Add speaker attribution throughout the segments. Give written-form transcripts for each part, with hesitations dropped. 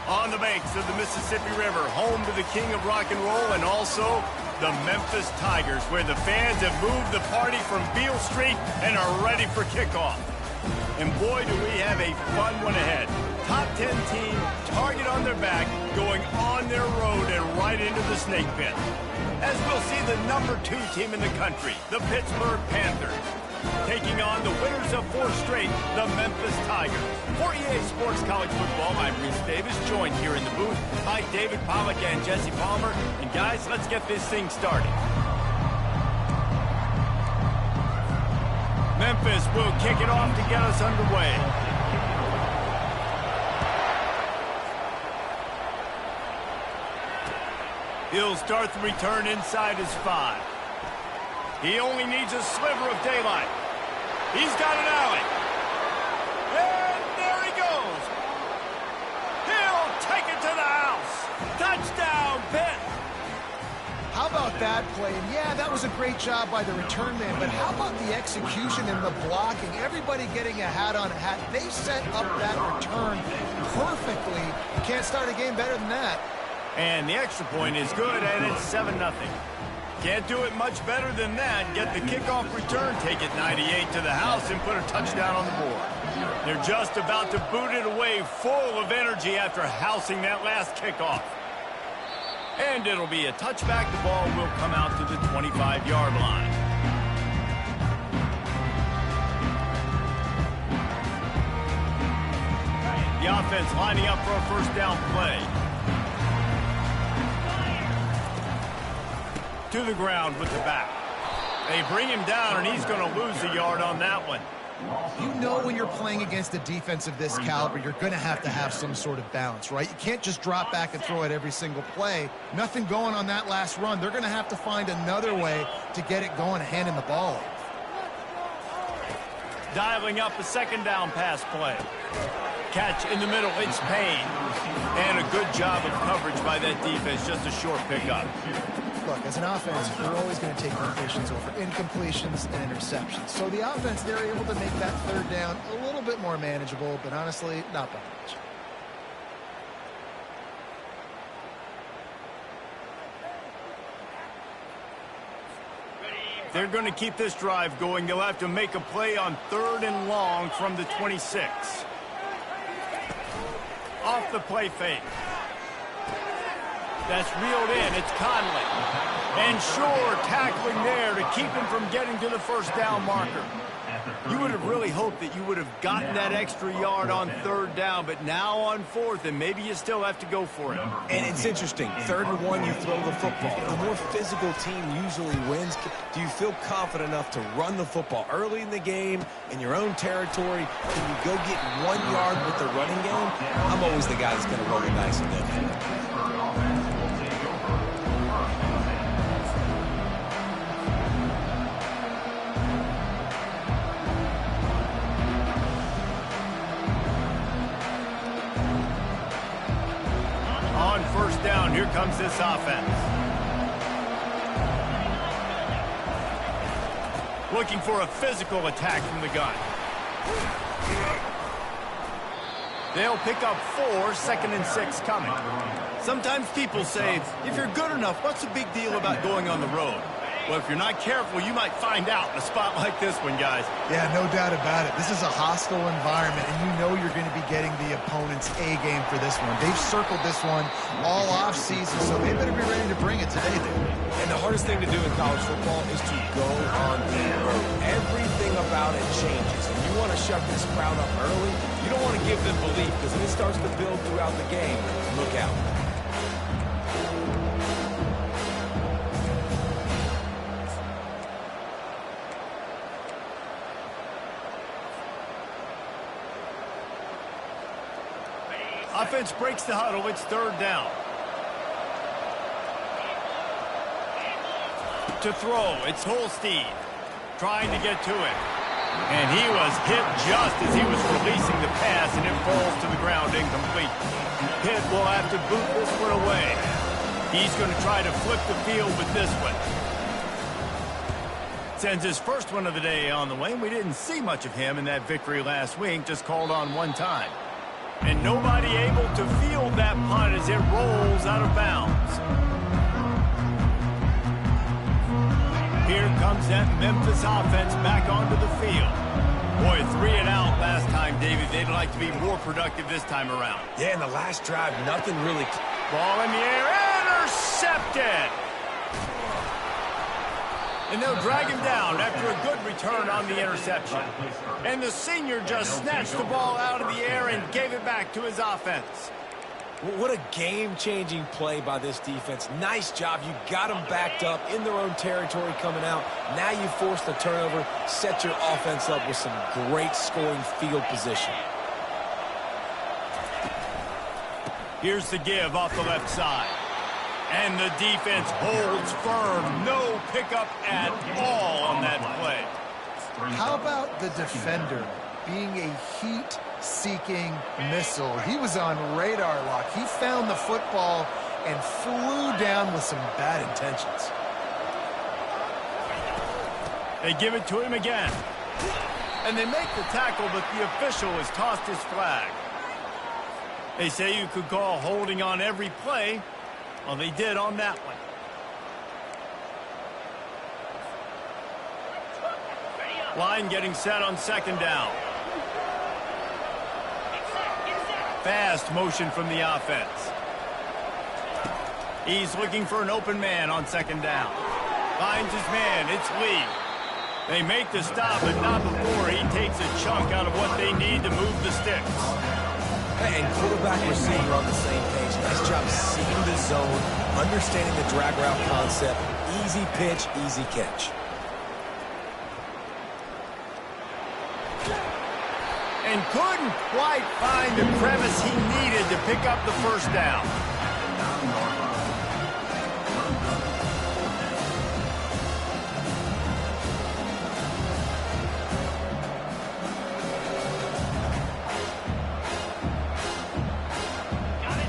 Speaker 1: On the banks of the Mississippi River, home to the king of rock and roll and also the Memphis Tigers, where the fans have moved the party from Beale Street and are ready for kickoff. And boy, do we have a fun one ahead. Top 10 team, target on their back, going on their road and right into the snake pit. As we'll see the number 2 team in the country, the Pittsburgh Panthers, taking on the winners of 4 straight, the Memphis Tigers. For EA Sports College Football, I'm Reese Davis, joined here in the booth by David Pollack and Jesse Palmer. And guys, let's get this thing started. Memphis will kick it off to get us underway. He'll start the return inside his 5. He only needs a sliver of daylight. He's got an alley. And there he goes. He'll take it to the house. Touchdown, Pitt.
Speaker 2: How about that play? And yeah, that was a great job by the return man, but how about the execution and the blocking? Everybody getting a hat on a hat. They set up that return perfectly. You can't start a game better than that.
Speaker 1: And the extra point is good, and it's 7-0. Can't do it much better than that. Get the kickoff return, take it 98 to the house, and put a touchdown on the board. They're just about to boot it away, full of energy after housing that last kickoff. And it'll be a touchback. The ball will come out to the 25-yard line. The offense lining up for a first down play. To the ground with the back. They bring him down, and he's going to lose a yard on that one.
Speaker 2: You know when you're playing against a defense of this caliber, you're going to have some sort of balance, right? You can't just drop back and throw it every single play. Nothing going on that last run. They're going to have to find another way to get it going, handing the ball off.
Speaker 1: Dialing up a second down pass play. Catch in the middle, it's Payne. And a good job of coverage by that defense, just a short pickup.
Speaker 2: Look, as an offense, you're always going to take completions over incompletions and interceptions. So the offense, they're able to make that third down a little bit more manageable, but honestly, not by much.
Speaker 1: They're going to keep this drive going. They'll have to make a play on 3rd and long from the 26. Off the play fake. That's reeled in. It's Conley. And sure, tackling there to keep him from getting to the first down marker. You would have really hoped that you would have gotten that extra yard on 3rd down, but now on 4th, and maybe you still have to go for it.
Speaker 3: And it's interesting. 3rd and 1, you throw the football. The more physical team usually wins. Do you feel confident enough to run the football early in the game, in your own territory? Can you go get 1 yard with the running game? I'm always the guy that's going to roll the dice in that.
Speaker 1: On first down, here comes this offense. Looking for a physical attack from the gun. They'll pick up 4, 2nd and 6 coming. Sometimes people say, if you're good enough, what's the big deal about going on the road? Well, if you're not careful, you might find out in a spot like this one, guys.
Speaker 2: Yeah, no doubt about it. This is a hostile environment, and you know you're going to be getting the opponent's A-game for this one. They've circled this one all off-season, so they better be ready to bring it today, dude.
Speaker 3: And the hardest thing to do in college football is to go on the road. Everything about it changes, and you want to shut this crowd up early. You don't want to give them belief, because if it starts to build throughout the game, look out.
Speaker 1: Offense breaks the huddle. It's 3rd down. To throw, it's Holstein trying to get to it. And he was hit just as he was releasing the pass, and it falls to the ground incomplete. Pitt will have to boot this one away. He's going to try to flip the field with this one. Sends his first one of the day on the way. We didn't see much of him in that victory last week, just called on 1 time. And nobody able to field that punt as it rolls out of bounds. Here comes that Memphis offense back onto the field. Boy, 3 and out last time, David. They'd like to be more productive this time around.
Speaker 3: Yeah, in the last drive, nothing really...
Speaker 1: Ball in the air, intercepted! And they'll drag him down after a good return on the interception. And the senior just snatched the ball out of the air and gave it back to his offense.
Speaker 3: What a game-changing play by this defense. Nice job. You got them backed up in their own territory coming out. Now you force the turnover, set your offense up with some great scoring field position.
Speaker 1: Here's the give off the left side. And the defense holds firm. No pickup at all on that play.
Speaker 2: How about the defender being a heat-seeking missile? He was on radar lock. He found the football and flew down with some bad intentions.
Speaker 1: They give it to him again. And they make the tackle, but the official has tossed his flag. They say you could call holding on every play. Well, they did on that one. Line getting set on second down. Fast motion from the offense. He's looking for an open man on second down. Finds his man. It's Lee. They make the stop, but not before he takes a chunk out of what they need to move the sticks.
Speaker 3: And quarterback receiver on the same page. Nice job seeing the zone, understanding the drag route concept. Easy pitch, easy catch.
Speaker 1: And couldn't quite find the crevice he needed to pick up the first down.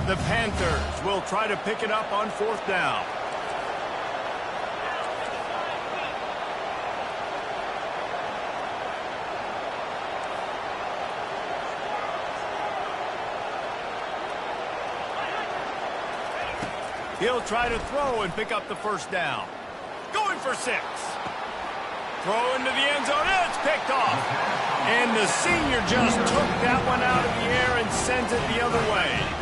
Speaker 1: The Panthers will try to pick it up on fourth down. He'll try to throw and pick up the first down. Going for 6. Throw into the end zone. It's picked off. And the senior just took that one out of the air and sends it the other way.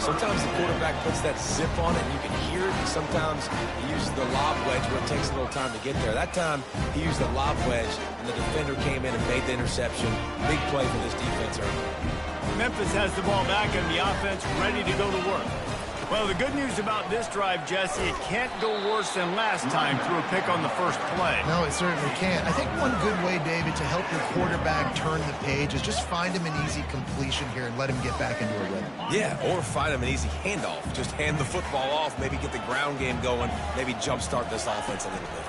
Speaker 3: Sometimes the quarterback puts that zip on it, and you can hear it. Sometimes he uses the lob wedge where it takes a little time to get there. That time, he used the lob wedge, and the defender came in and made the interception. Big play for this defense early.
Speaker 1: Memphis has the ball back, and the offense ready to go to work. Well, the good news about this drive, Jesse, it can't go worse than last time through a pick on the first play.
Speaker 2: No, it certainly can't. I think one good way, David, to help your quarterback turn the page is just find him an easy completion here and let him get back into a rhythm.
Speaker 3: Yeah, or find him an easy handoff. Just hand the football off, maybe get the ground game going, maybe jumpstart this offense a little bit.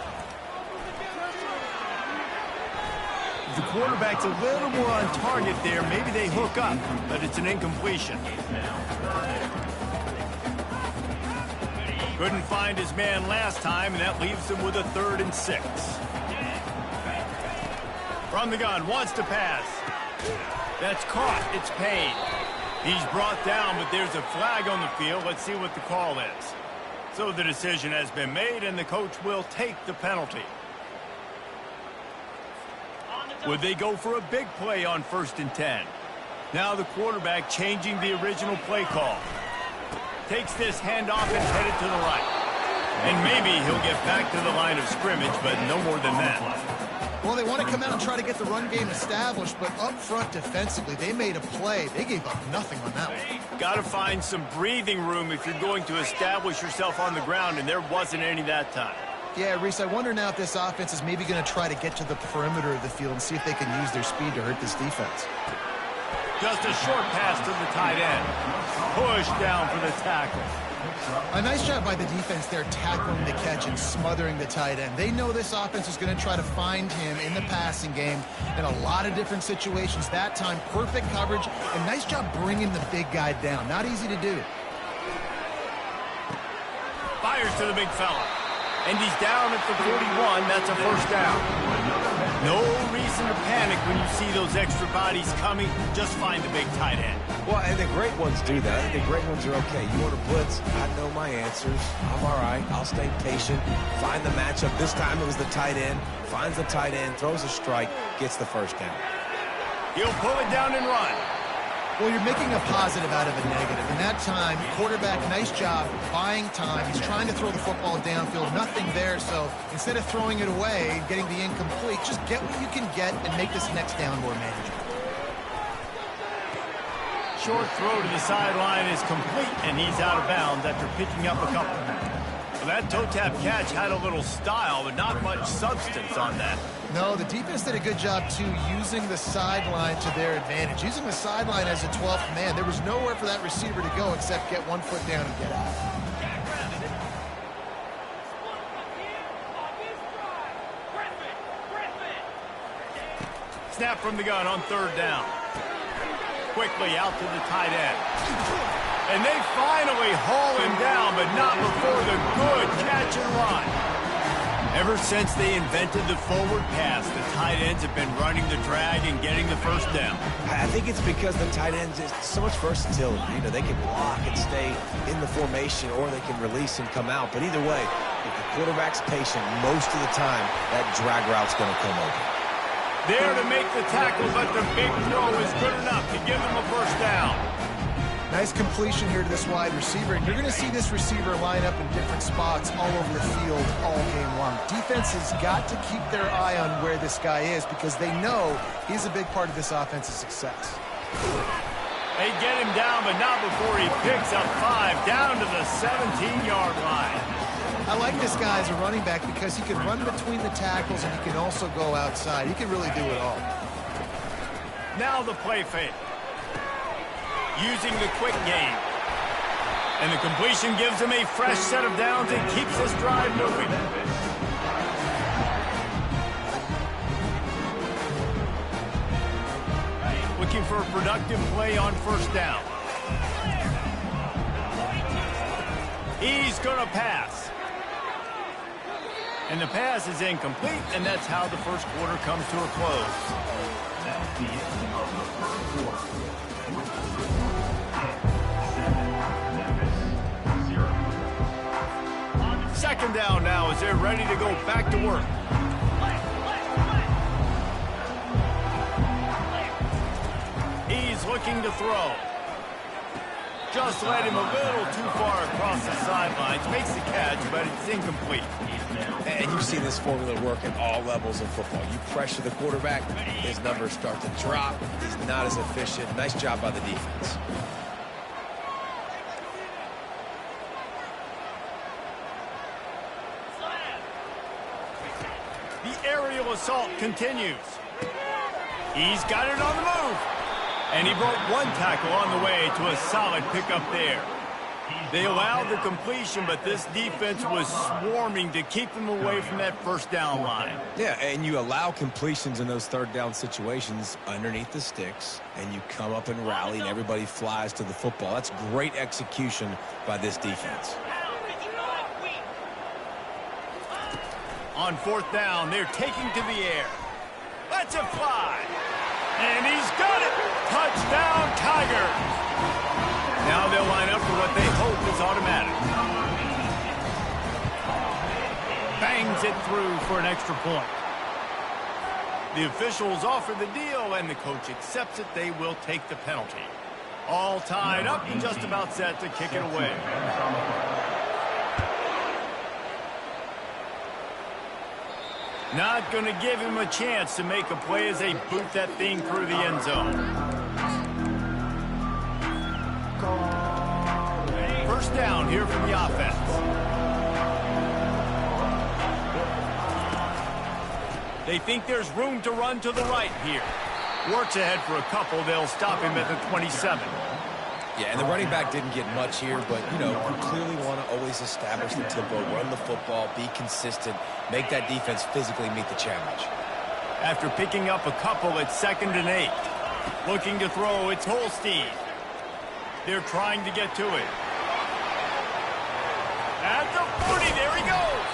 Speaker 1: If the quarterback's a little more on target there, maybe they hook up, but it's an incompletion. Couldn't find his man last time, and that leaves him with a 3rd and 6. From the gun, wants to pass. That's caught. It's Payne. He's brought down, but there's a flag on the field. Let's see what the call is. So the decision has been made, and the coach will take the penalty. Would they go for a big play on 1st and 10? Now the quarterback changing the original play call. Takes this handoff and headed to the right. And maybe he'll get back to the line of scrimmage, but no more than that.
Speaker 2: Well, they want to come out and try to get the run game established, but up front defensively, they made a play. They gave up nothing on that one.
Speaker 1: Got to find some breathing room if you're going to establish yourself on the ground, and there wasn't any that time.
Speaker 2: Yeah, Reese, I wonder now if this offense is maybe going to try to get to the perimeter of the field and see if they can use their speed to hurt this defense.
Speaker 1: Just a short pass to the tight end. Push down for the tackle.
Speaker 2: A nice job by the defense there, tackling the catch and smothering the tight end. They know this offense is going to try to find him in the passing game in a lot of different situations. That time, perfect coverage, and nice job bringing the big guy down. Not easy to do.
Speaker 1: Fires to the big fella. And he's down at the 41. That's a first down. No reason to panic when you see those extra bodies coming. Just find the big tight end.
Speaker 3: Well, and the great ones do that. I think the great ones are okay. You want to blitz, I know my answers. I'm all right. I'll stay patient. Find the matchup. This time it was the tight end. Finds the tight end, throws a strike, gets the first down.
Speaker 1: He'll pull it down and run.
Speaker 2: Well, you're making a positive out of a negative. In that time, quarterback, nice job buying time. He's trying to throw the football downfield. Nothing there, so instead of throwing it away, getting the incomplete, just get what you can get and make this next down more manageable.
Speaker 1: Short throw to the sideline is complete, and he's out of bounds after picking up a couple. Well, that toe-tap catch had a little style, but not much substance on that.
Speaker 2: No, the defense did a good job, too, using the sideline to their advantage. Using the sideline as a 12th man. There was nowhere for that receiver to go except get 1 foot down and get out.
Speaker 1: Snap from the gun on third down. Quickly out to the tight end. And they finally haul him down, but not before the good catch and run. Ever since they invented the forward pass, the tight ends have been running the drag and getting the first down.
Speaker 3: I think it's because the tight ends is so much versatility. You know, they can block and stay in the formation, or they can release and come out. But either way, if the quarterback's patient, most of the time, that drag route's going to come open.
Speaker 1: There to make the tackle, but the big throw is good enough to give them a first down.
Speaker 2: Nice completion here to this wide receiver, and you're going to see this receiver line up in different spots all over the field all game long. Defense has got to keep their eye on where this guy is because they know he's a big part of this offense's success.
Speaker 1: They get him down, but not before he picks up 5 down to the 17-yard line.
Speaker 2: I like this guy as a running back because he can run between the tackles and he can also go outside. He can really do it all.
Speaker 1: Now the play fake. Using the quick game. And the completion gives him a fresh set of downs and keeps this drive moving. Looking for a productive play on first down. He's going to pass. And the pass is incomplete, and that's how the first quarter comes to a close. That's the end of the first quarter. Second down now as they're ready to go back to work. He's looking to throw. Just led him a little too far across the sidelines. Makes the catch, but it's incomplete.
Speaker 3: And you see this formula work at all levels of football. You pressure the quarterback, his numbers start to drop. He's not as efficient. Nice job by the defense.
Speaker 1: The aerial assault continues. He's got it on the move. And he broke one tackle on the way to a solid pickup there. They allowed the completion, but this defense was swarming to keep them away from that first down line.
Speaker 3: Yeah, and you allow completions in those third down situations underneath the sticks, and you come up and rally, and everybody flies to the football. That's great execution by this defense.
Speaker 1: On fourth down, they're taking to the air. Let's it fly. And he's got it. Touchdown, Tigers. Now they'll line up for what they hope is automatic. Bangs it through for an extra point. The officials offer the deal, and the coach accepts it. They will take the penalty. All tied up and just about set to kick it away. Not going to give him a chance to make a play as they boot that thing through the end zone. First down here from the offense. They think there's room to run to the right here. Works ahead for a couple. They'll stop him at the 27.
Speaker 3: Yeah, and the running back didn't get much here, but, you know, you clearly want to always establish the tempo, run the football, be consistent, make that defense physically meet the challenge.
Speaker 1: After picking up a couple, it's 2nd and 8. Looking to throw, it's Holstein. They're trying to get to it. At the 40, there he goes.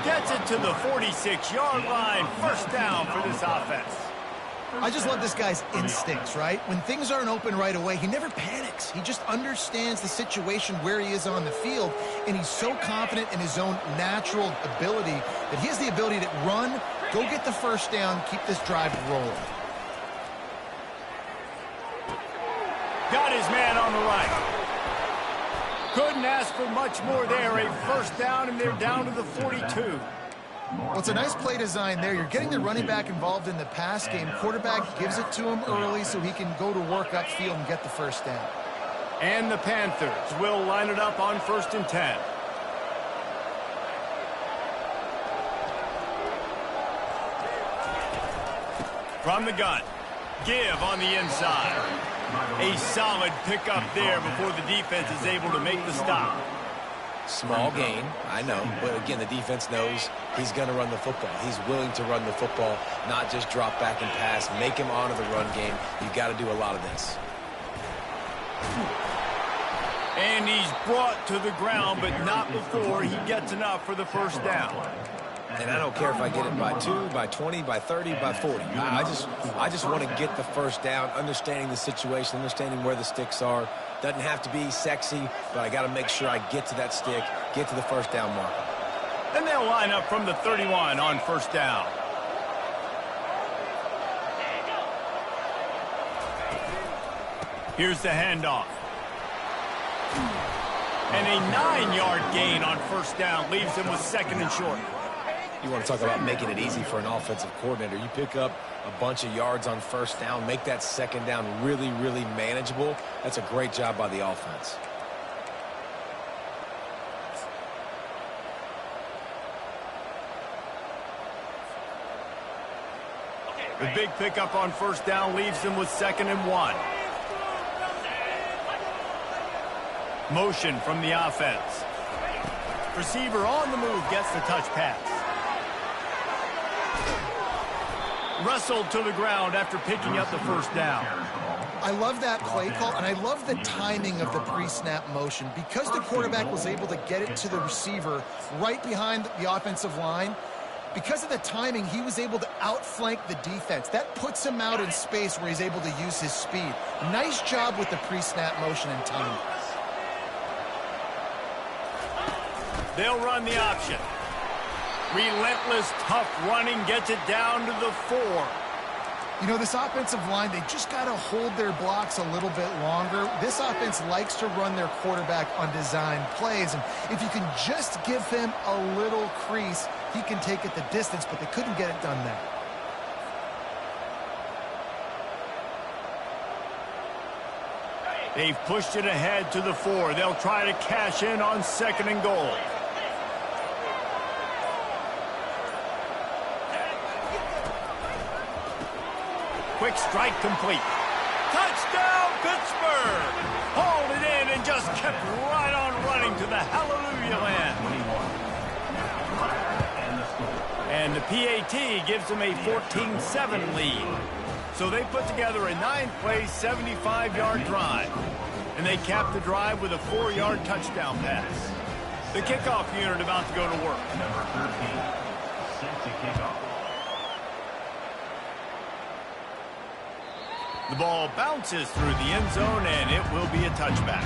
Speaker 1: Gets it to the 46-yard line. First down for this offense.
Speaker 2: I just love this guy's instincts, right? When things aren't open right away, he never panics. He just understands the situation where he is on the field, and he's so confident in his own natural ability that he has the ability to run, go get the first down, keep this drive rolling.
Speaker 1: Got his man on the right. Couldn't ask for much more there. A first down, and they're down to the 42.
Speaker 2: Well, it's a nice play design there. You're getting the running back involved in the pass game. Quarterback gives it to him early so he can go to work upfield and get the first down.
Speaker 1: And the Panthers will line it up on 1st and 10. From the gun. Give on the inside. A solid pickup there before the defense is able to make the stop.
Speaker 3: Small gain, I know, but again, the defense knows he's going to run the football. He's willing to run the football, not just drop back and pass, make him honor the run game. You've got to do a lot of this.
Speaker 1: And he's brought to the ground, but not before he gets enough for the first down.
Speaker 3: And I don't care if I get it by 2, by 20, by 30, by 40. I just want to get the first down, understanding the situation, understanding where the sticks are. Doesn't have to be sexy, but I got to make sure I get to that stick, get to the first down marker.
Speaker 1: And they'll line up from the 31 on first down. Here's the handoff. And a 9-yard gain on first down leaves him with 2nd and short.
Speaker 3: You want to talk about making it easy for an offensive coordinator. You pick up a bunch of yards on first down, make that 2nd down really, really manageable. That's a great job by the offense.
Speaker 1: The big pickup on first down leaves them with 2nd and 1. Motion from the offense. Receiver on the move gets the touch pass. Wrestled to the ground after picking up the first down.
Speaker 2: I love that play call, and I love the timing of the pre-snap motion. Because the quarterback was able to get it to the receiver right behind the offensive line, because of the timing, he was able to outflank the defense. That puts him out in space where he's able to use his speed. Nice job with the pre-snap motion and timing.
Speaker 1: They'll run the option. Relentless, tough running gets it down to the 4.
Speaker 2: You know, this offensive line, they just got to hold their blocks a little bit longer. This offense likes to run their quarterback on design plays, and if you can just give him a little crease, he can take it the distance, but they couldn't get it done there.
Speaker 1: They've pushed it ahead to the 4. They'll try to cash in on 2nd and goal. Quick strike complete. Touchdown, Pittsburgh! Hauled it in and just kept right on running to the hallelujah land. And the PAT gives them a 14-7 lead. So they put together a 9-play, 75-yard drive. And they cap the drive with a 4-yard touchdown pass. The kickoff unit about to go to work.
Speaker 4: Number 13, set to kick off.
Speaker 1: The ball bounces through the end zone, and it will be a touchback.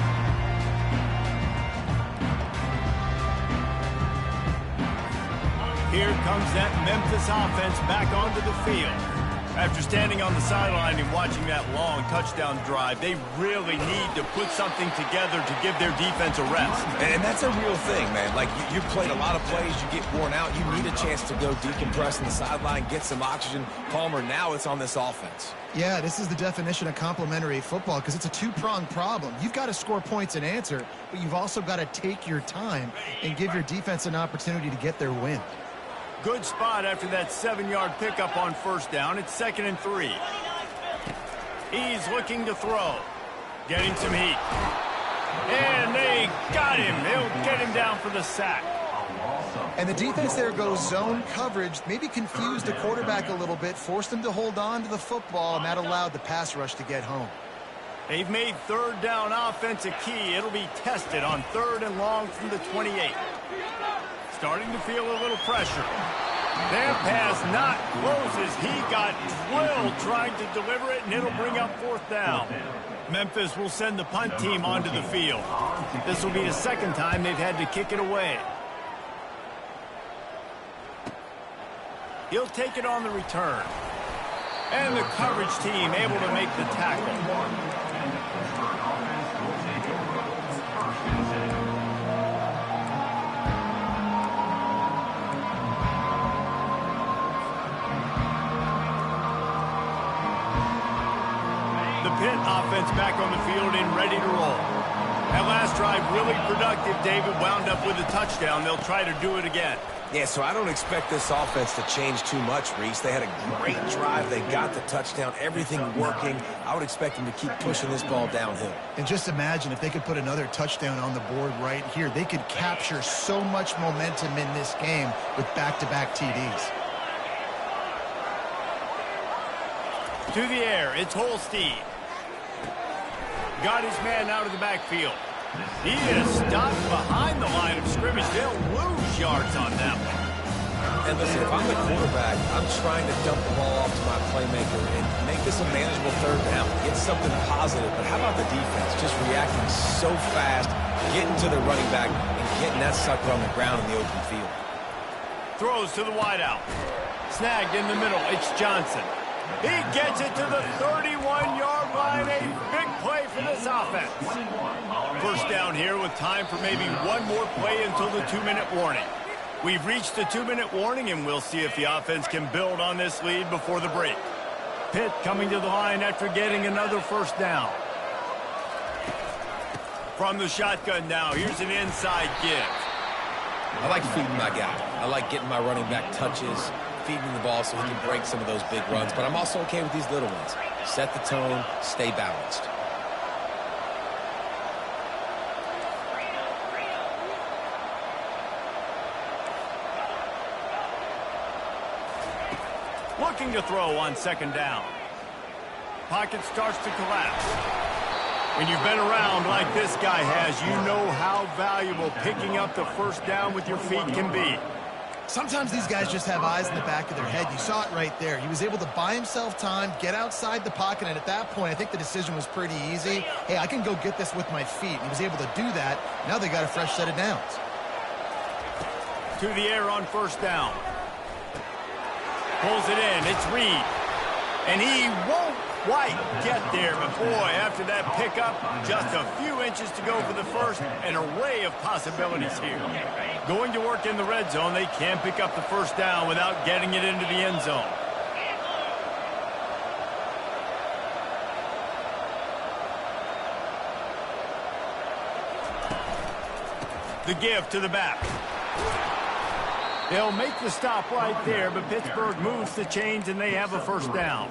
Speaker 1: Here comes that Memphis offense back onto the field. After standing on the sideline and watching that long touchdown drive, they really need to put something together to give their defense a rest.
Speaker 3: And that's a real thing, man. Like, you played a lot of plays, you get worn out, you need a chance to go decompress on the sideline, get some oxygen. Palmer, now it's on this offense.
Speaker 2: Yeah, this is the definition of complementary football because it's a two-pronged problem. You've got to score points and answer, but you've also got to take your time and give your defense an opportunity to get their win.
Speaker 1: Good spot after that 7-yard pickup on first down. It's 2nd and 3. He's looking to throw. Getting some heat. And they got him. They'll get him down for the sack.
Speaker 2: And the defense there goes zone coverage, maybe confused the quarterback a little bit, forced him to hold on to the football, and that allowed the pass rush to get home.
Speaker 1: They've made 3rd down offense a key. It'll be tested on 3rd and long from the 28. starting to feel a little pressure. That pass not closes. He got drilled trying to deliver it, and it'll bring up 4th down. Memphis will send the punt team onto the field. This will be the second time they've had to kick it away. He'll take it on the return. And the coverage team able to make the tackle. The Pitt offense back on the field and ready to roll. That last drive really productive. David wound up with a touchdown. They'll try to do it again.
Speaker 3: Yeah, so I don't expect this offense to change too much, Reese. They had a great drive. They got the touchdown, everything working. I would expect them to keep pushing this ball downhill.
Speaker 2: And just imagine if they could put another touchdown on the board right here. They could capture so much momentum in this game with back-to-back TDs.
Speaker 1: To the air, it's Holstein. Got his man out of the backfield. He is stopped behind the line of scrimmage. They'll lose yards on that one.
Speaker 3: And listen, if I'm the quarterback, I'm trying to dump the ball off to my playmaker and make this a manageable 3rd down. Get something positive. But how about the defense? Just reacting so fast, getting to the running back, and getting that sucker on the ground in the open field.
Speaker 1: Throws to the wideout. Snagged in the middle. It's Johnson. He gets it to the 31-yard line. A big play for this offense. First down here with time for maybe one more play until the 2-minute warning. We've reached the 2-minute warning, and we'll see if the offense can build on this lead before the break. Pitt coming to the line after getting another first down. From the shotgun now, here's an inside give.
Speaker 3: I like feeding my guy. I like getting my running back touches, feeding the ball so he can break some of those big runs. But I'm also okay with these little ones. Set the tone, stay balanced.
Speaker 1: Looking to throw on 2nd down. Pocket starts to collapse. When you've been around like this guy has, you know how valuable picking up the first down with your feet can be.
Speaker 2: Sometimes these guys just have eyes in the back of their head. You saw it right there. He was able to buy himself time, get outside the pocket, and at that point, I think the decision was pretty easy. Hey, I can go get this with my feet. He was able to do that. Now they got a fresh set of downs.
Speaker 1: To the air on 1st down. Pulls it in. It's Reed. And he won't quite get there, but boy, after that pickup, just a few inches to go for the first. An array of possibilities here. Going to work in the red zone, they can pick up the first down without getting it into the end zone. The give to the back. They'll make the stop right there, but Pittsburgh moves the chains and they have a first down.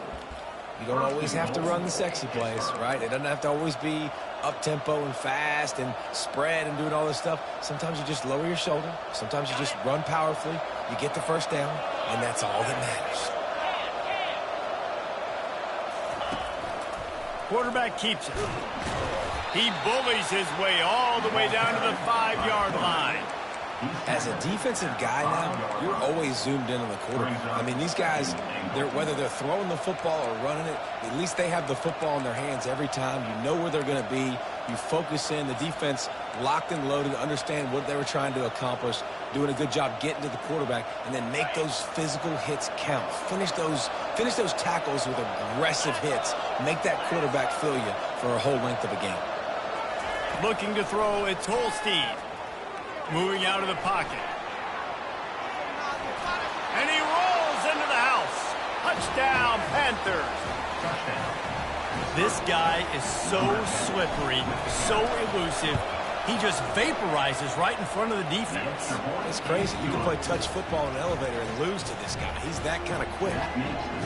Speaker 3: You don't always have to run the sexy plays, right? It doesn't have to always be up-tempo and fast and spread and doing all this stuff. Sometimes you just lower your shoulder. Sometimes you just run powerfully. You get the first down, and that's all that matters.
Speaker 1: Quarterback keeps it. He bullies his way all the way down to the 5-yard line.
Speaker 3: As a defensive guy now, you're always zoomed in on the quarterback. I mean, these guys, whether they're throwing the football or running it, at least they have the football in their hands every time. You know where they're going to be. You focus in. The defense locked and loaded, understand what they were trying to accomplish, doing a good job getting to the quarterback, and then make those physical hits count. Finish those tackles with aggressive hits. Make that quarterback feel you for a whole length of a game.
Speaker 1: Looking to throw, it's Holstein. Moving out of the pocket. And he rolls into the house. Touchdown, Panthers. This guy is so slippery, so elusive. He just vaporizes right in front of the defense.
Speaker 3: It's crazy. You can play touch football in an elevator and lose to this guy. He's that kind of quick.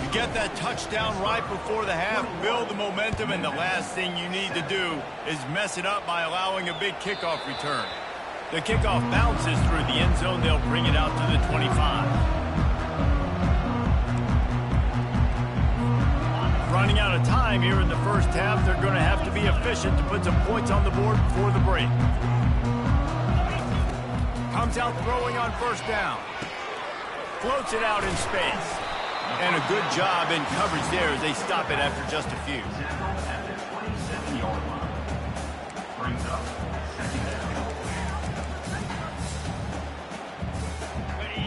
Speaker 1: You get that touchdown right before the half, build the momentum, and the last thing you need to do is mess it up by allowing a big kickoff return. The kickoff bounces through the end zone. They'll bring it out to the 25. Running out of time here in the first half. They're going to have to be efficient to put some points on the board before the break. Comes comes out throwing on first down. Floats it out in space. And a good job in coverage there as they stop it after just a few.
Speaker 4: At the 27-yard line. Brings up second down.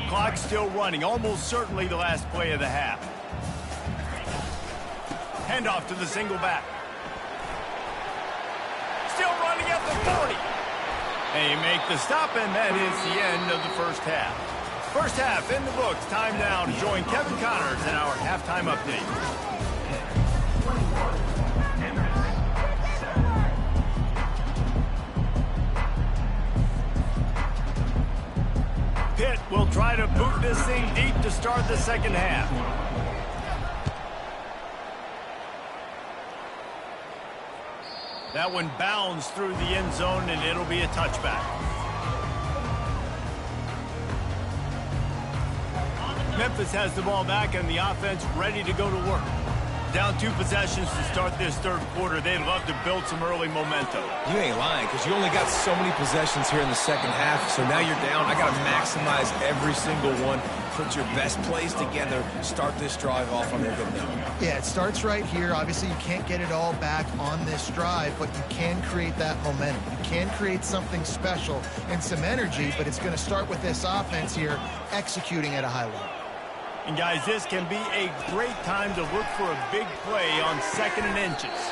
Speaker 1: Clock still running, almost certainly the last play of the half. Handoff to the single back. Still running at the 40. They make the stop, and that is the end of the first half. First half in the books. Time now to join Kevin Connors in our halftime update. Pitt will try to boot this thing deep to start the second half. That one bounds through the end zone, and it'll be a touchback. Memphis has the ball back, and the offense ready to go to work. Down 2 possessions to start this third quarter. They'd love to build some early momentum.
Speaker 3: You ain't lying, because you only got so many possessions here in the second half, so now you're down. I got to maximize every single one. Put your best plays together. Start this drive off on a good note.
Speaker 2: Yeah, it starts right here. Obviously, you can't get it all back on this drive, but you can create that momentum. You can create something special and some energy, but it's going to start with this offense here executing at a high level.
Speaker 1: And guys, this can be a great time to look for a big play on 2nd and inches.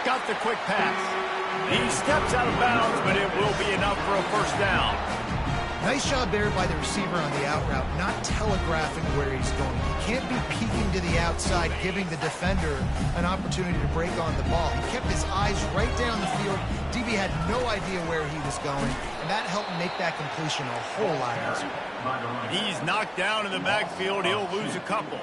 Speaker 1: Got the quick pass. He steps out of bounds, but it will be enough for a first down.
Speaker 2: Nice job there by the receiver on the out route, not telegraphing where he's going. He can't be peeking to the outside, giving the defender an opportunity to break on the ball. He kept his eyes right down the field. DB had no idea where he was going, and that helped make that completion a whole lot easier.
Speaker 1: He's knocked down in the backfield. He'll lose a couple.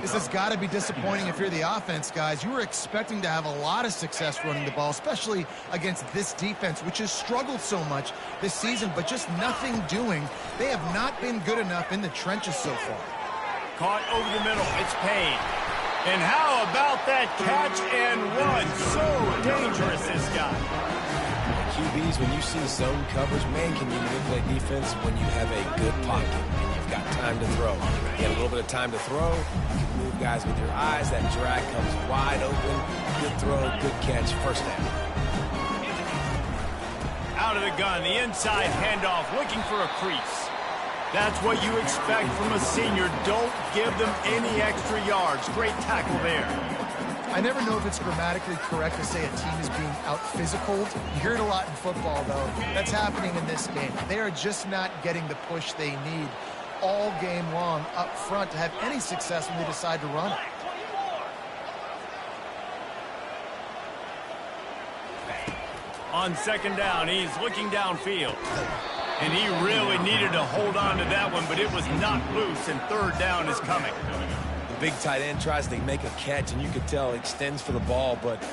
Speaker 2: This has got to be disappointing if you're the offense, guys. You were expecting to have a lot of success running the ball, especially against this defense, which has struggled so much this season, but just nothing doing. They have not been good enough in the trenches so far.
Speaker 1: Caught over the middle. It's Payne. And how about that catch and run? So dangerous, this guy.
Speaker 3: QBs, when you see zone coverage, man, can you manipulate defense when you have a good pocket and you've got time to throw. You get a little bit of time to throw, you can move guys with your eyes, that drag comes wide open, good throw, good catch, first down.
Speaker 1: Out of the gun, the inside handoff, looking for a crease. That's what you expect from a senior. Don't give them any extra yards. Great tackle there.
Speaker 2: I never know if it's grammatically correct to say a team is being out-physicaled. You hear it a lot in football, though. That's happening in this game. They are just not getting the push they need all game long up front to have any success when they decide to run it.
Speaker 1: On 2nd down, he's looking downfield. And he really needed to hold on to that one, but it was knocked loose, and 3rd down is coming.
Speaker 3: Big tight end tries to make a catch, and you could tell extends for the ball, but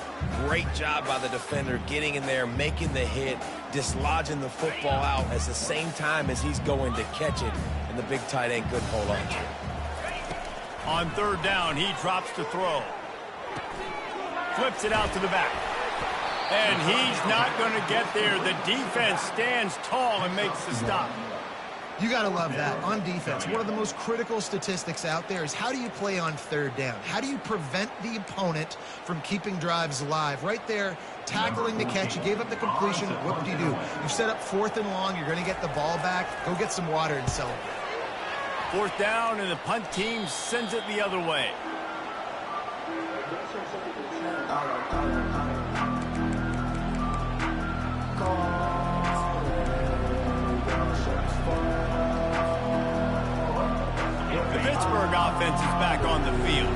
Speaker 3: great job by the defender getting in there, making the hit, dislodging the football out at the same time as he's going to catch it, and the big tight end couldn't hold on to it.
Speaker 1: On 3rd down, he drops to throw. Flips it out to the back. And he's not going to get there. The defense stands tall and makes the stop.
Speaker 2: You got to love that. On defense, one of the most critical statistics out there is how do you play on 3rd down? How do you prevent the opponent from keeping drives alive? Right there, tackling the catch. You gave up the completion. What do? You set up 4th and long. You're going to get the ball back. Go get some water and celebrate.
Speaker 1: 4th down, and the punt team sends it the other way. The Pittsburgh offense is back on the field.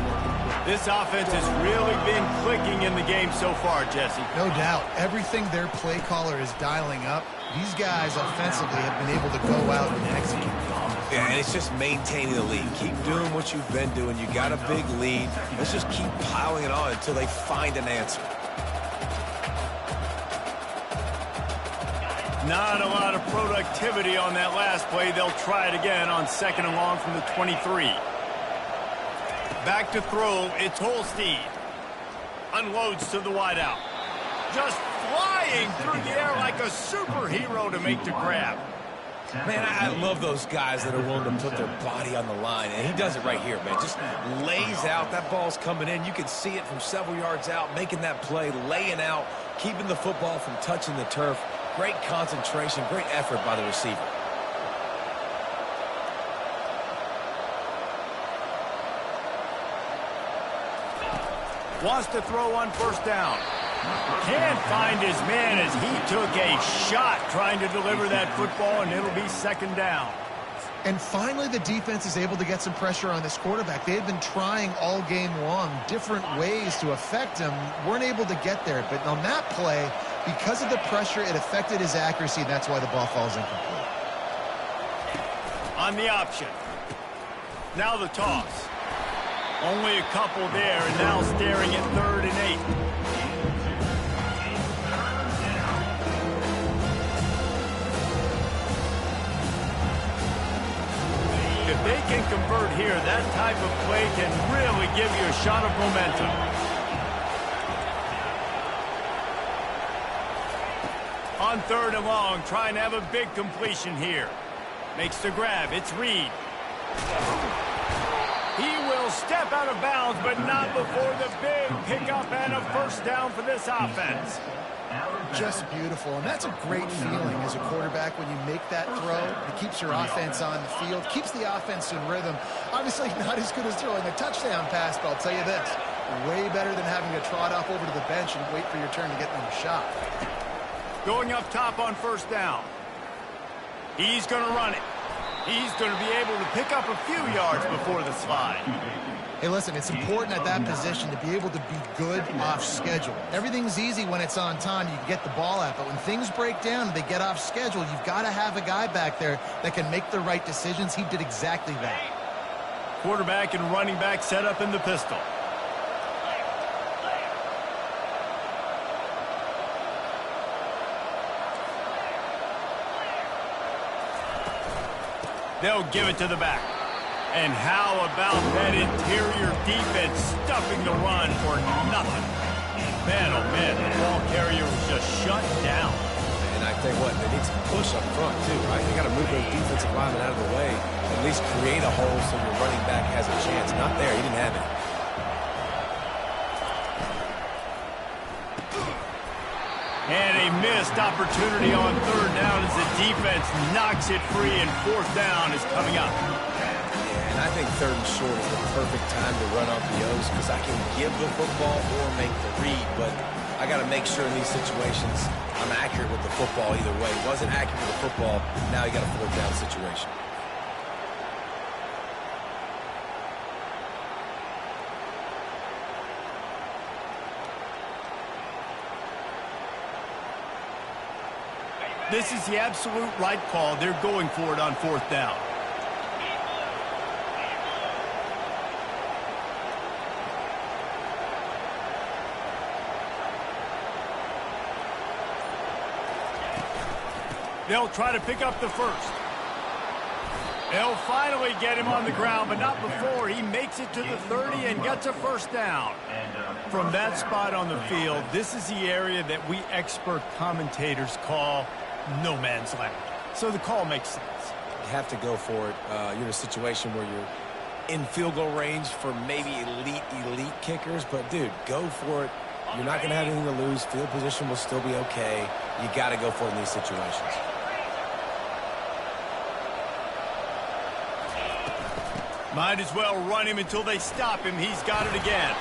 Speaker 1: This offense has really been clicking in the game so far, Jesse.
Speaker 2: No doubt. Everything their play caller is dialing up, these guys offensively have been able to go out and execute.
Speaker 3: Yeah, and it's just maintaining the lead. Keep doing what you've been doing. You got a big lead. Let's just keep piling it on until they find an answer.
Speaker 1: Not a lot of productivity on that last play. They'll try it again on 2nd and long from the 23. Back to throw. It's Holstein. Unloads to the wideout. Just flying through the air like a superhero to make the grab.
Speaker 3: Man, I love those guys that are willing to put their body on the line, and he does it right here, man. Just lays out. That ball's coming in. You can see it from several yards out, making that play, laying out, keeping the football from touching the turf. Great concentration, great effort by the receiver.
Speaker 1: Wants to throw on first down. Can't find his man as he took a shot trying to deliver that football, and it'll be second down.
Speaker 2: And finally, the defense is able to get some pressure on this quarterback. They had been trying all game long different ways to affect him. Weren't able to get there. But on that play, because of the pressure, it affected his accuracy, and that's why the ball falls incomplete.
Speaker 1: On the option. Now the toss. Only a couple there, and now staring at 3rd and 8. If they can convert here, that type of play can really give you a shot of momentum. On 3rd and long, trying to have a big completion here. Makes the grab. It's Reed. He will step out of bounds, but not before the big pickup and a first down for this offense.
Speaker 2: Just beautiful, and that's a great feeling as a quarterback when you make that throw. It keeps your offense on the field, keeps the offense in rhythm. Obviously not as good as throwing a touchdown pass, but I'll tell you this, way better than having to trot off over to the bench and wait for your turn to get another shot.
Speaker 1: Going up top on first down. He's going to run it. He's going to be able to pick up a few yards before the slide.
Speaker 2: Hey, listen, it's important at that position to be able to be good off schedule. Everything's easy when it's on time. You can get the ball out, but when things break down and they get off schedule, you've got to have a guy back there that can make the right decisions. He did exactly that.
Speaker 1: Quarterback and running back set up in the pistol. They'll give it to the back. And how about that interior defense stuffing the run for nothing? Man, oh man, the ball carrier was just shut down.
Speaker 3: And I tell you what, they need some push up front too, right? They got to move those defensive linemen out of the way, at least create a hole so your running back has a chance. Not there, he didn't have it.
Speaker 1: And a missed opportunity on 3rd down as the defense knocks it free, and 4th down is coming up.
Speaker 3: And I think 3rd and short is the perfect time to run RPOs because I can give the football or make the read, but I got to make sure in these situations I'm accurate with the football either way. Wasn't accurate with the football, now you got a 4th down situation.
Speaker 1: This is the absolute right call. They're going for it on 4th down. They'll try to pick up the first. They'll finally get him on the ground, but not before he makes it to the 30 and gets a first down. From that spot on the field, this is the area that we expert commentators call no man's land. So the call makes sense.
Speaker 3: You have to go for it. You're in a situation where you're in field goal range for maybe elite kickers, but dude, go for it. You're not going to have anything to lose. Field position will still be okay. You got to go for it in these situations.
Speaker 1: Might as well run him until they stop him. He's got it again.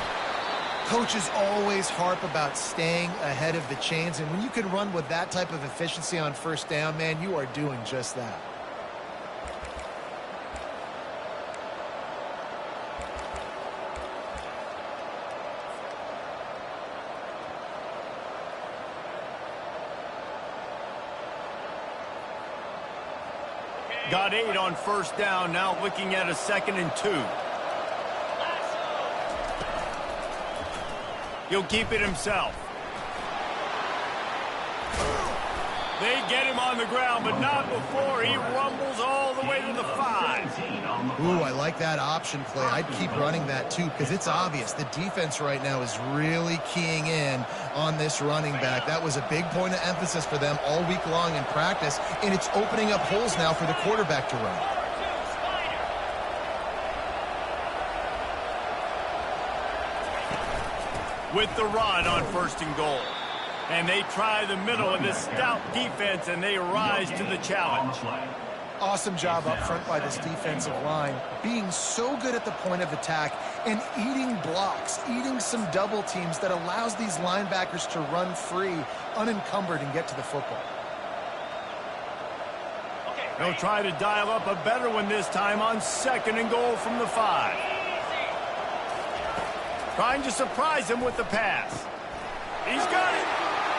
Speaker 2: Coaches always harp about staying ahead of the chains, and when you can run with that type of efficiency on 1st down, man, you are doing just that.
Speaker 1: Got 8 on 1st down, now looking at a 2nd and 2. He'll keep it himself. They get him on the ground, but not before he rumbles all the way to the 5.
Speaker 2: Ooh, I like that option play. I'd keep running that too because it's obvious the defense right now is really keying in on this running back. That was a big point of emphasis for them all week long in practice, and it's opening up holes now for the quarterback to run.
Speaker 1: With the run on 1st and goal. And they try the middle of this stout defense, and they rise to the challenge.
Speaker 2: Awesome job up front by this defensive line, being so good at the point of attack and eating blocks, eating some double teams that allows these linebackers to run free, unencumbered, and get to the football.
Speaker 1: They'll try to dial up a better one this time on 2nd and goal from the 5. Trying to surprise him with the pass. He's got it.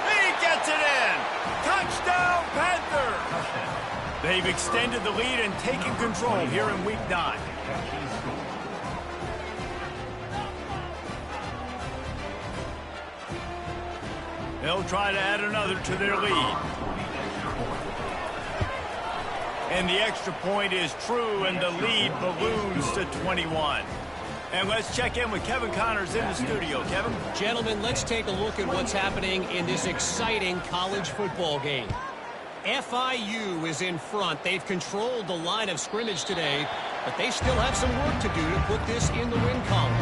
Speaker 1: He gets it in. Touchdown, Panther. They've extended the lead and taken control here in Week 9. They'll try to add another to their lead. And the extra point is true, and the lead balloons to 21. And let's check in with Kevin Connors in the studio. Kevin?
Speaker 5: Gentlemen, let's take a look at what's happening in this exciting college football game. FIU is in front. They've controlled the line of scrimmage today, but they still have some work to do to put this in the win column.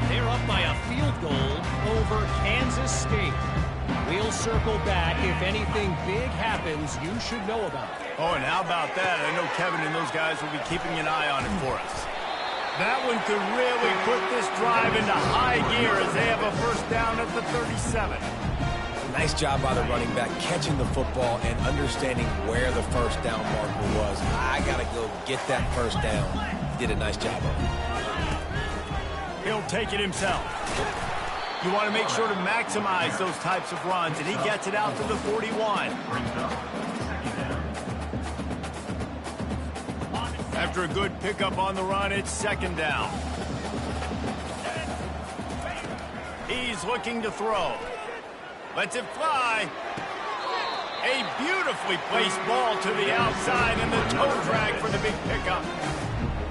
Speaker 5: They're up by a field goal over Kansas State. We'll circle back if anything big happens you should know about.
Speaker 1: Oh, and how about that? I know Kevin and those guys will be keeping an eye on it for us. That one could really put this drive into high gear as they have a 1st down at the 37.
Speaker 3: Nice job by the running back catching the football and understanding where the 1st down marker was. I got to go get that 1st down. Did a nice job of it.
Speaker 1: He'll take it himself. You want to make sure to maximize those types of runs, and he gets it out to the 41. After a good pickup on the run, it's 2nd down. He's looking to throw. Lets it fly. A beautifully placed ball to the outside, and the toe drag for the big pickup.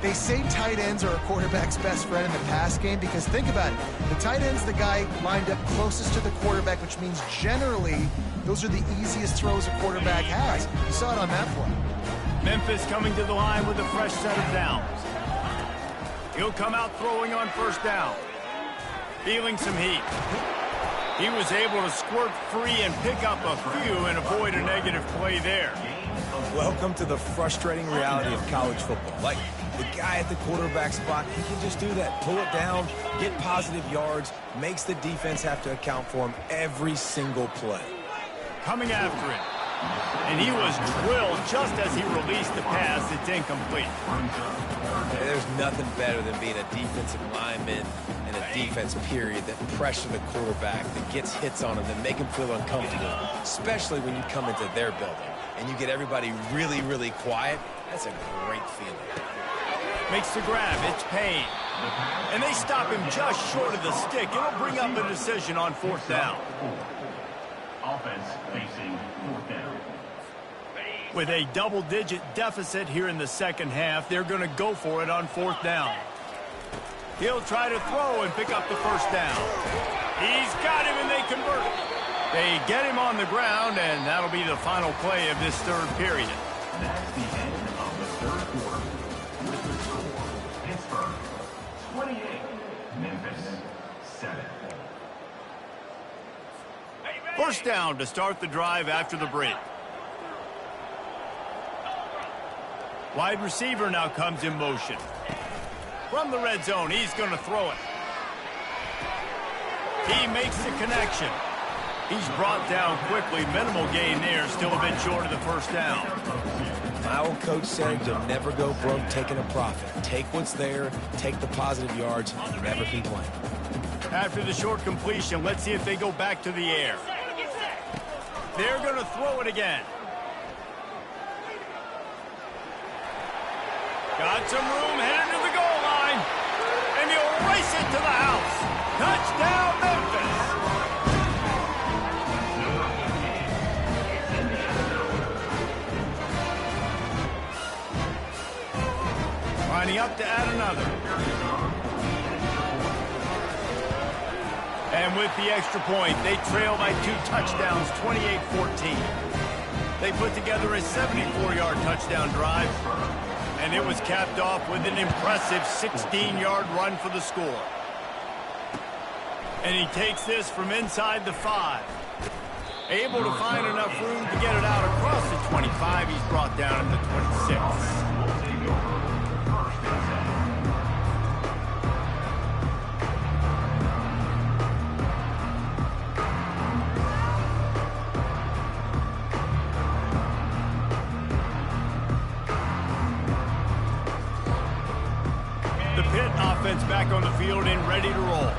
Speaker 2: They say tight ends are a quarterback's best friend in the pass game because think about it. The tight end's the guy lined up closest to the quarterback, which means generally those are the easiest throws a quarterback has. You saw it on that play.
Speaker 1: Memphis coming to the line with a fresh set of downs. He'll come out throwing on 1st down. Feeling some heat. He was able to squirt free and pick up a few and avoid a negative play there.
Speaker 3: Welcome to the frustrating reality of college football. Like, the guy at the quarterback spot, he can just do that. Pull it down, get positive yards, makes the defense have to account for him every single play.
Speaker 1: Coming after it. And he was drilled just as he released the pass. It's incomplete.
Speaker 3: There's nothing better than being a defensive lineman in a defense period that pressure the quarterback, that gets hits on him, that make him feel uncomfortable, especially when you come into their building and you get everybody really, really quiet. That's a great feeling.
Speaker 1: Makes the grab. It's Payne. And they stop him just short of the stick. It'll bring up a decision on 4th down.
Speaker 4: Offense facing 4th down.
Speaker 1: With a double-digit deficit here in the 2nd half, they're going to go for it on 4th down. He'll try to throw and pick up the 1st down. He's got him, and they convert. They get him on the ground, and that'll be the final play of this 3rd period.
Speaker 4: That's the end of the 3rd quarter. With the score, Pittsburgh 28, Memphis 7.
Speaker 1: 1st down to start the drive after the break. Wide receiver now comes in motion. From the red zone, he's going to throw it. He makes the connection. He's brought down quickly. Minimal gain there, still a bit short of the 1st down.
Speaker 3: My old coach said you'll never go broke taking a profit. Take what's there, take the positive yards, and never complain.
Speaker 1: After the short completion, let's see if they go back to the air. They're going to throw it again. Got some room, headed to the goal line. And he'll race it to the house. Touchdown, Memphis. up to add another. And with the extra point, they trail by 2 touchdowns, 28-14. They put together a 74-yard touchdown drive, and it was capped off with an impressive 16-yard run for the score. And he takes this from inside the 5. Able to find enough room to get it out across the 25. He's brought down at the 26. The Pitt offense back on the field and ready to roll.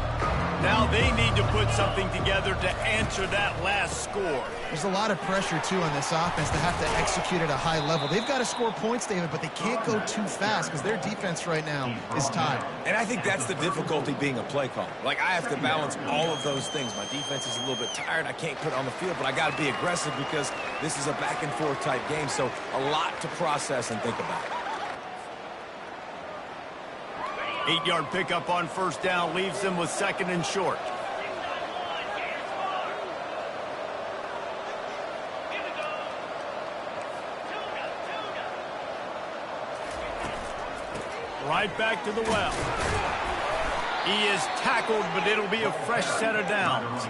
Speaker 1: Now they need to put something together to answer that last score.
Speaker 2: There's a lot of pressure, too, on this offense to have to execute at a high level. They've got to score points, David, but they can't go too fast because their defense right now is tired.
Speaker 3: And I think that's the difficulty being a play caller. Like, I have to balance all of those things. My defense is a little bit tired. I can't put it on the field, but I got to be aggressive because this is a back-and-forth type game, so a lot to process and think about.
Speaker 1: 8-yard pickup on first down leaves them with 2nd and short. Right back to the well. He is tackled, but it'll be a fresh set of downs.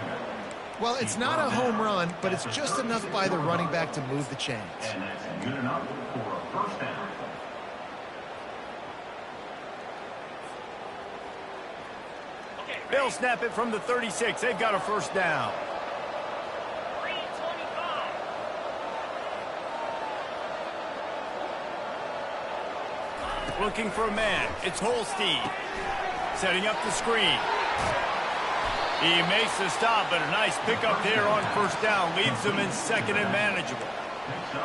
Speaker 2: Well, it's not a home run, but it's just enough by the running back to move the chains.
Speaker 4: And that's good enough for a first down.
Speaker 1: They'll snap it from the 36. They've got a first down. Looking for a man. It's Holstein. Setting up the screen. He makes the stop, but a nice pickup there on first down. Leaves them in 2nd and manageable.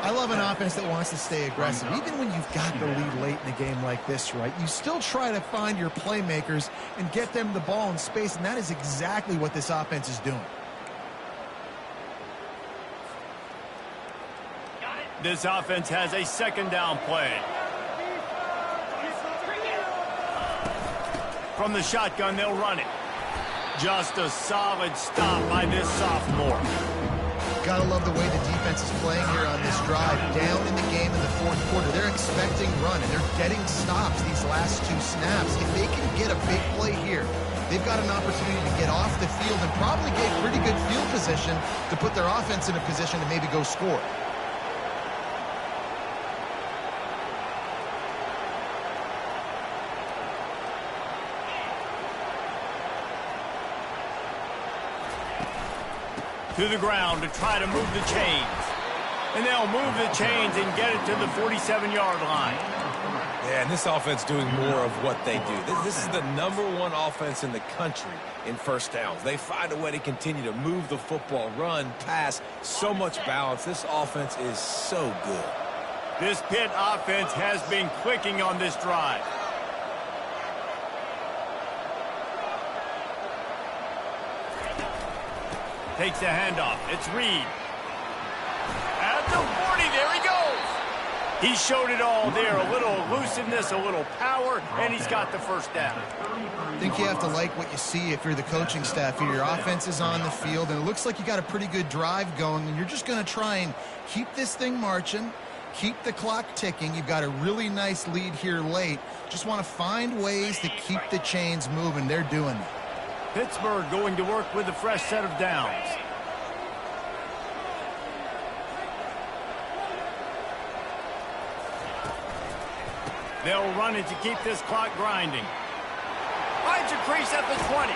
Speaker 2: I love an offense that wants to stay aggressive. Even when you've got the lead late in a game like this, right, you still try to find your playmakers and get them the ball in space, and that is exactly what this offense is doing.
Speaker 1: This offense has a 2nd down play. From the shotgun, they'll run it. Just a solid stop by this sophomore.
Speaker 2: Gotta love the way the defense is playing here on this drive. Down in the game in the 4th quarter, they're expecting run, and they're getting stops these last 2 snaps. If they can get a big play here, they've got an opportunity to get off the field and probably get pretty good field position to put their offense in a position to maybe go score.
Speaker 1: To the ground to try to move the chains. And they'll move the chains and get it to the 47-yard line.
Speaker 3: Yeah, and this offense doing more of what they do. This is the #1 offense in the country in first downs. They find a way to continue to move the football, run, pass, so much balance. This offense is so good.
Speaker 1: This Pitt offense has been clicking on this drive. Takes the handoff. It's Reed. At the 40, there he goes. He showed it all there. A little elusiveness, a little power, and he's got the first down.
Speaker 2: I think you have to like what you see if you're the coaching staff here. Your offense is on the field, and it looks like you got a pretty good drive going, and you're just going to try and keep this thing marching, keep the clock ticking. You've got a really nice lead here late. Just want to find ways to keep the chains moving. They're doing that.
Speaker 1: Pittsburgh going to work with a fresh set of downs. They'll run it to keep this clock grinding. Finds a crease at the 20.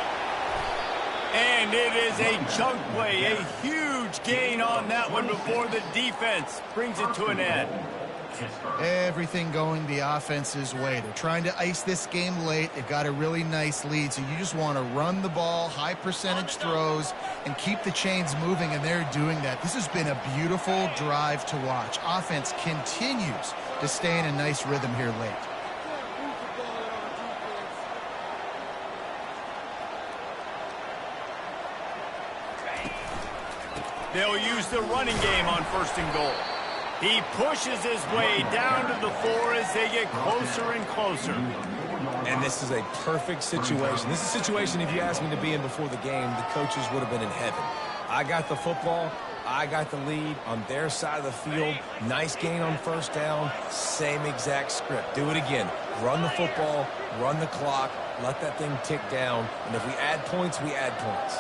Speaker 1: And it is a chunk play, a huge gain on that one before the defense brings it to an end.
Speaker 2: Everything going the offense's way. They're trying to ice this game late. They've got a really nice lead, so you just want to run the ball, high percentage throws, and keep the chains moving, and they're doing that. This has been a beautiful drive to watch. Offense continues to stay in a nice rhythm here late.
Speaker 1: They'll use the running game on 1st and goal. He pushes his way down to the 4 as they get closer and closer.
Speaker 3: And this is a perfect situation. This is a situation, if you asked me to be in before the game, the coaches would have been in heaven. I got the football. I got the lead on their side of the field. Nice gain on first down. Same exact script. Do it again. Run the football, run the clock, let that thing tick down. And if we add points, we add points.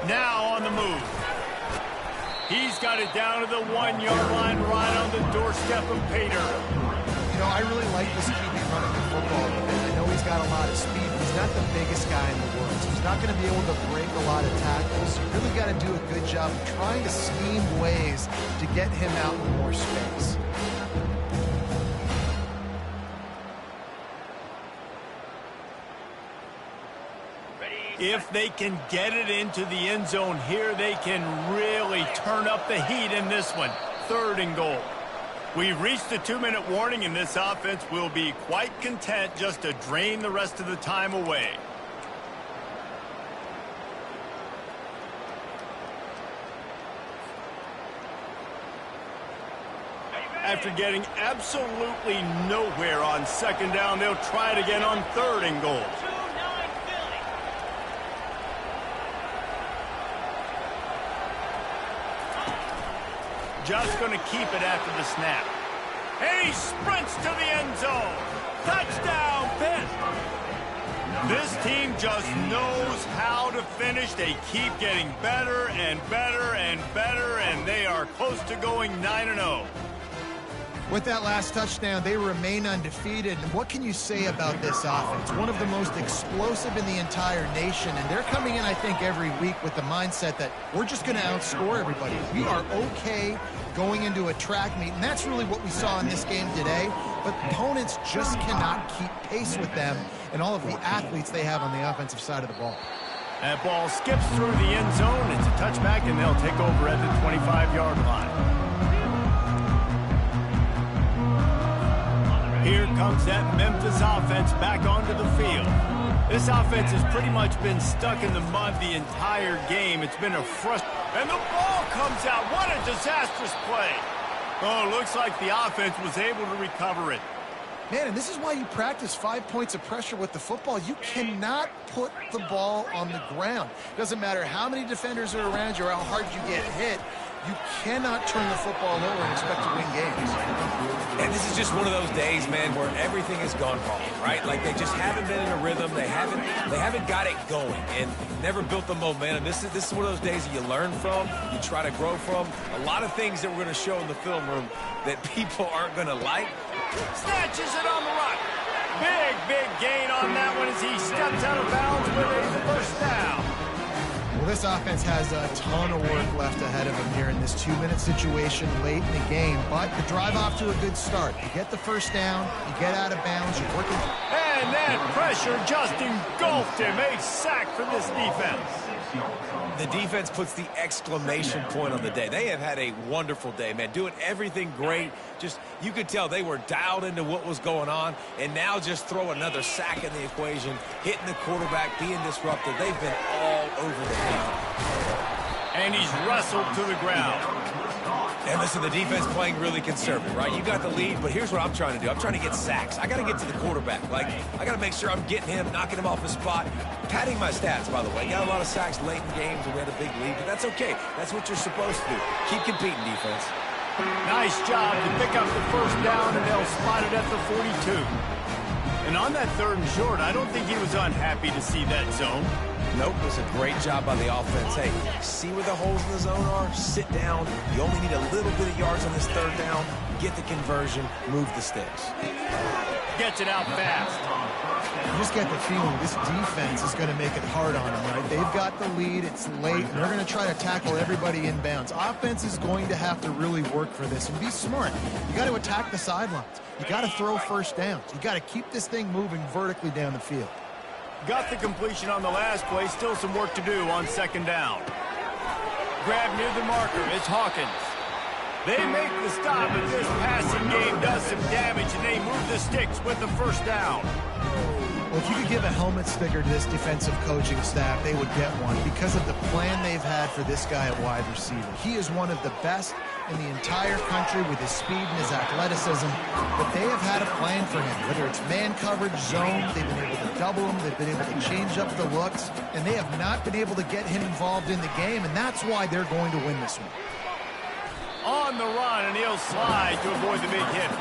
Speaker 1: Now on the move. He's got it down to the 1-yard line right on the doorstep of Pitt.
Speaker 2: You know, I really like this QB running the football. I know he's got a lot of speed. He's not the biggest guy in the world, so he's not going to be able to break a lot of tackles. You really got to do a good job of trying to scheme ways to get him out in more space.
Speaker 1: If they can get it into the end zone here, they can really turn up the heat in this one. 3rd and goal. We've reached the 2-minute warning, and this offense will be quite content just to drain the rest of the time away. After getting absolutely nowhere on 2nd down, they'll try it again on 3rd and goal. Just going to keep it after the snap. And he sprints to the end zone. Touchdown, Pitt. This team just knows how to finish. They keep getting better and better and better, and they are close to going 9-0.
Speaker 2: With that last touchdown, they remain undefeated. And what can you say about this offense? One of the most explosive in the entire nation. And they're coming in, I think, every week with the mindset that we're just going to outscore everybody. We are okay going into a track meet. And that's really what we saw in this game today. But opponents just cannot keep pace with them and all of the athletes they have on the offensive side of the ball.
Speaker 1: That ball skips through the end zone. It's a touchback, and they'll take over at the 25-yard line. Here comes that Memphis offense back onto the field. This offense has pretty much been stuck in the mud the entire game. It's been a and the ball comes out. What a disastrous play. Oh, looks like the offense was able to recover it.
Speaker 2: Man, and this is why you practice 5 points of pressure with the football. You cannot put the ball on the ground. Doesn't matter how many defenders are around you or how hard you get hit. You cannot turn the football over and expect to win games.
Speaker 3: And this is just one of those days, man, where everything has gone wrong, right? Like they just haven't been in a rhythm. They haven't got it going and never built the momentum. This is one of those days that you learn from, you try to grow from. A lot of things that we're going to show in the film room that people aren't going to like.
Speaker 1: Snatches it on the run. Big gain on that one as he steps out of bounds with a first down.
Speaker 2: Well, this offense has a ton of work left ahead of them here in this 2-minute situation late in the game. But the drive off to a good start. You get the first down, you get out of bounds, you're working.
Speaker 1: And that pressure just engulfed him. A sack for this defense.
Speaker 3: The defense puts the exclamation point on the day. They have had a wonderful day, man. Doing everything great. Just, you could tell they were dialed into what was going on. And now just throw another sack in the equation, hitting the quarterback, being disruptive. They've been all over the field.
Speaker 1: And he's wrestled to the ground.
Speaker 3: And listen, the defense playing really conservative, right? You got the lead, but here's what I'm trying to do. I'm trying to get sacks. I got to get to the quarterback. Like, I got to make sure I'm getting him, knocking him off his spot. Padding my stats, by the way. Got a lot of sacks late in games, and we had a big lead, but that's okay. That's what you're supposed to do. Keep competing, defense.
Speaker 1: Nice job to pick up the first down, and they'll spot it at the 42. And on that 3rd and short, I don't think he was unhappy to see that zone.
Speaker 3: Nope, it was a great job by the offense. Hey, see where the holes in the zone are? Sit down. You only need a little bit of yards on this 3rd down. Get the conversion. Move the sticks.
Speaker 1: Gets it out fast.
Speaker 2: You just get the feeling this defense is going to make it hard on them, right? They've got the lead. It's late, and they're going to try to tackle everybody inbounds. Offense is going to have to really work for this and be smart. You got to attack the sidelines. You got to throw first downs. You got to keep this thing moving vertically down the field.
Speaker 1: Got the completion on the last play. Still some work to do on 2nd down. Grab near the marker. It's Hawkins. They make the stop, but this passing game does some damage change, and they move the sticks with the first down.
Speaker 2: Well, if you could give a helmet sticker to this defensive coaching staff, they would get one because of the plan they've had for this guy at wide receiver. He is one of the best in the entire country with his speed and his athleticism, but they have had a plan for him. Whether it's man coverage, zone, they've been able to double him, they've been able to change up the looks, and they have not been able to get him involved in the game, and that's why they're going to win this one.
Speaker 1: On the run, and he'll slide to avoid the big hit.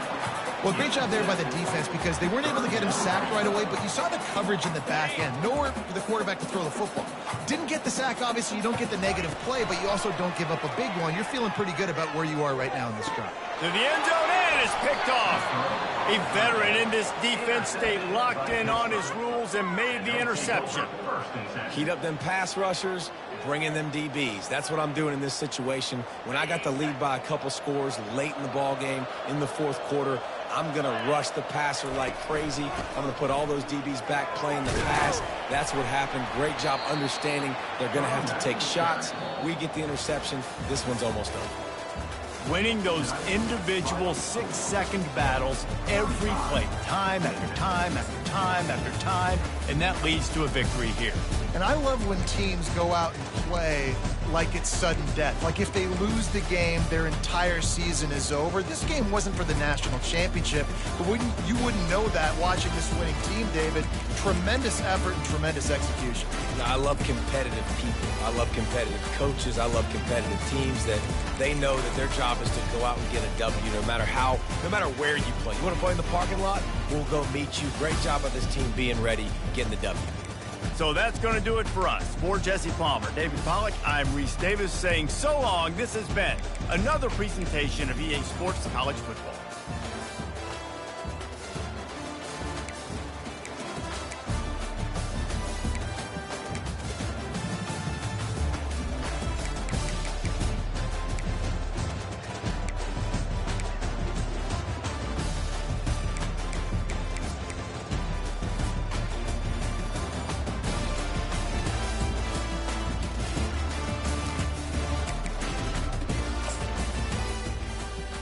Speaker 2: Well, great job there by the defense because they weren't able to get him sacked right away, but you saw the coverage in the back end. Nowhere for the quarterback to throw the football. Didn't get the sack, obviously. You don't get the negative play, but you also don't give up a big one. You're feeling pretty good about where you are right now in this drive.
Speaker 1: To the end zone, and it's picked off. A veteran in this defense stayed locked in on his rules and made the interception.
Speaker 3: Heat up them pass rushers, bring in them DBs. That's what I'm doing in this situation. When I got the lead by a couple scores late in the ball game, in the fourth quarter, I'm going to rush the passer like crazy. I'm going to put all those DBs back playing the pass. That's what happened. Great job understanding they're going to have to take shots. We get the interception. This one's almost over.
Speaker 1: Winning those individual 6-second battles every play, time after time after time after time, and that leads to a victory here.
Speaker 2: And I love when teams go out and play like it's sudden death. Like if they lose the game, their entire season is over. This game wasn't for the national championship, but you wouldn't know that watching this winning team, David. Tremendous effort and tremendous execution.
Speaker 3: I love competitive people. I love competitive coaches. I love competitive teams that they know that their job is to go out and get a W no matter where you play. You want to play in the parking lot? We'll go meet you. Great job by this team being ready, getting the W.
Speaker 1: So that's going to do it for us. For Jesse Palmer, David Pollack, I'm Reese Davis saying so long. This has been another presentation of EA Sports College Football.